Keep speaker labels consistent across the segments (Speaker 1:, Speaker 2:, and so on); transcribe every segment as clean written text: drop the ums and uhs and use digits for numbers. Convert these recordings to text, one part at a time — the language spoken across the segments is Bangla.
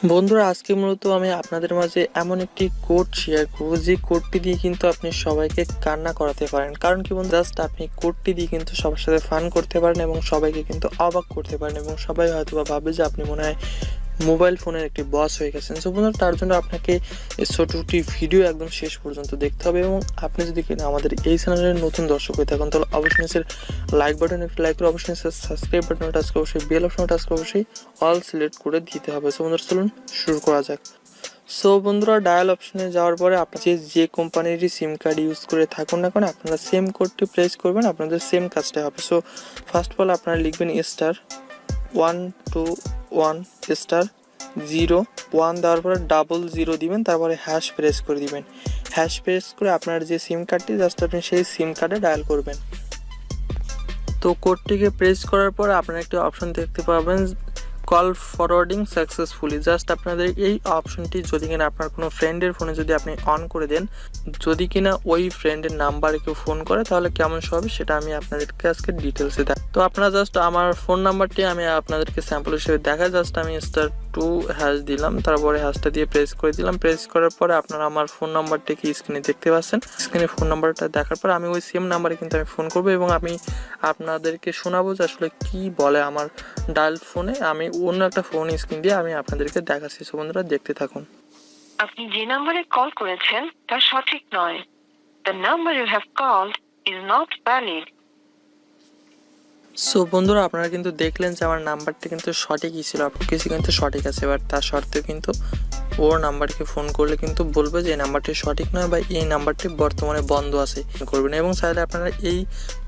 Speaker 1: বন্ধুরা আজকে মূলত আমি আপনাদের মাঝে এমন একটি কোড শেয়ার করব যে কোডটি দিয়ে কিন্তু আপনি সবাইকে কান্না করাতে পারেন। কারণ কি বন্ধু, জাস্ট আপনি কোডটি দিয়ে কিন্তু সবার সাথে ফান করতে পারেন এবং সবাইকে কিন্তু অবাক করতে পারেন এবং সবাই হয়তো বা ভাবে যে আপনি মনে হয় মোবাইল ফোনের একটি বস হয়ে গেছেন। সো বন্ধুরা তার জন্য আপনাকে এই ছোট একটি ভিডিও একদম শেষ পর্যন্ত দেখতে হবে এবং আপনি যদি কিনা আমাদের এই চ্যানেলের নতুন দর্শক হয়ে থাকেন তাহলে অবশ্যই লাইক বাটন একটু লাইক করে অবশ্যই সাবস্ক্রাইব বাটনটা টাচ করে অবশ্যই বেল অপশনটা টাচ করে অবশ্যই অল সিলেক্ট করে দিতে হবে। সো বন্ধুরা চলুন শুরু করা যাক। সো বন্ধুরা ডায়াল অপশনে যাওয়ার পরে আপনি যে কোম্পানিরই সিম কার্ড ইউজ করে থাকুন না কেন আপনারা সেম কোডটি প্রেস করবেন, আপনাদের সেম কাজটাই হবে। সো ফার্স্ট অফ অল আপনারা লিখবেন *121*0 দেওয়ার পরে 00 দিবেন, তারপরে হ্যাশ প্রেস করে দিবেন। হ্যাশ প্রেস করে আপনার যে সিম কার্ডটি জাস্ট আপনি সেই সিম কার্ডে ডায়াল করবেন। তো কোডটিকে প্রেস করার পর আপনারা একটি অপশন দেখতে পাবেন কল ফরওয়ার্ডিং সাকসেসফুলি। জাস্ট আপনাদের এই অপশনটি যদি কিনা আপনার কোনো ফ্রেন্ডের ফোনে যদি আপনি অন করে দেন, যদি কিনা ওই ফ্রেন্ডের নাম্বারে কেউ ফোন করে তাহলে কেমন হবে সেটা আমি আপনাদেরকে আজকে ডিটেলসে দেখ। তো আপনারা জাস্ট আমার ফোন নাম্বারটি আমি আপনাদেরকে স্যাম্পল হিসেবে দেখা, জাস্ট আমি *2# দিলাম, তারপরে হ্যাশটা দিয়ে প্রেস করে দিলাম। প্রেস করার পরে আপনারা আমার ফোন নাম্বারটিকে স্ক্রিনে দেখতে পাচ্ছেন। স্ক্রিনে ফোন নাম্বারটা দেখার পর আমি ওই সেম নাম্বারে কিন্তু আমি ফোন করবো এবং আমি আপনাদেরকে শোনাবো যে আসলে কি বলে আমার ডায়াল ফোনে। আমি অন্য একটা ফোন স্ক্রিন দিয়ে আমি আপনাদেরকে দেখাচ্ছি। সো বন্ধুরা দেখতে থাকুন।
Speaker 2: আপনি যে নম্বরে কল করেছেন তা সঠিক নয়। The number you have called is not valid.
Speaker 1: So বন্ধুরা আপনারা কিন্তু দেখলেন যে আমার নাম্বারটি কিন্তু সঠিকই ছিল, কিছু কিন্তু সঠিক আছে। এবার তার সত্ত্বেও কিন্তু ওর নাম্বারকে ফোন করলে কিন্তু বলবে যে এই নাম্বারটি সঠিক নয় বা এই নাম্বারটি বর্তমানে বন্ধ আছে করবেন। এবং চাইলে আপনারা এই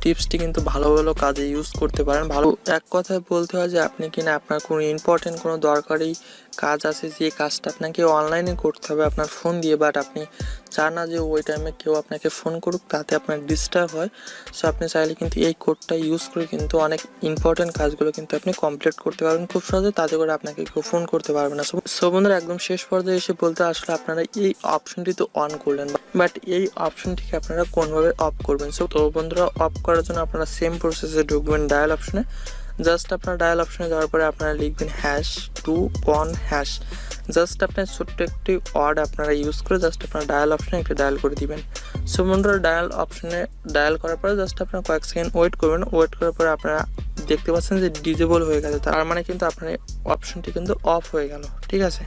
Speaker 1: টিপসটি কিন্তু ভালো ভালো কাজে ইউজ করতে পারেন। ভালো এক কথায় বলতে হয় যে আপনি কিনা আপনার কোনো ইম্পর্টেন্ট কোনো দরকারি কাজ আছে যে কাজটা আপনাকে অনলাইনে করতে হবে আপনার ফোন দিয়ে, বাট আপনি চান না যে ওই টাইমে কেউ আপনাকে ফোন করুক, তাতে আপনার ডিস্টার্ব হয়। সো আপনি চাইলে কিন্তু এই কোডটা ইউজ করে কিন্তু অনেক ইম্পর্টেন্ট কাজগুলো কিন্তু আপনি কমপ্লিট করতে পারবেন খুব সহজে, তাতে করে আপনাকে কেউ ফোন করতে পারবে না। সো বন্ধুরা একদম শেষ পর্যায়ে এসে বলতে আসলে আপনারা এই অপশনটি তো অন করলেন, বাট এই অপশনটিকে আপনারা কোনভাবে অফ করবেন। সো তো বন্ধুরা অফ করার জন্য আপনারা সেম প্রসেসে ঢুকবেন ডায়াল অপশনে। জাস্ট আপনার ডায়াল অপশনে যাওয়ার পরে আপনারা লিখবেন #21#। জাস্ট আপনার ছোট্ট একটি ওয়ার্ড আপনারা ইউজ করে জাস্ট আপনার ডায়াল অপশনে একটু ডায়াল করে দিবেন। সো বন্ধুরা ডায়াল অপশনে ডায়াল করার পরে জাস্ট আপনারা কয়েক সেকেন্ড ওয়েট করবেন। ওয়েট করার পরে আপনারা দেখতে পাচ্ছেন যে ডিজেবল হয়ে গেছে, তার মানে কিন্তু আপনার অপশনটি কিন্তু অফ হয়ে গেল। ঠিক আছে।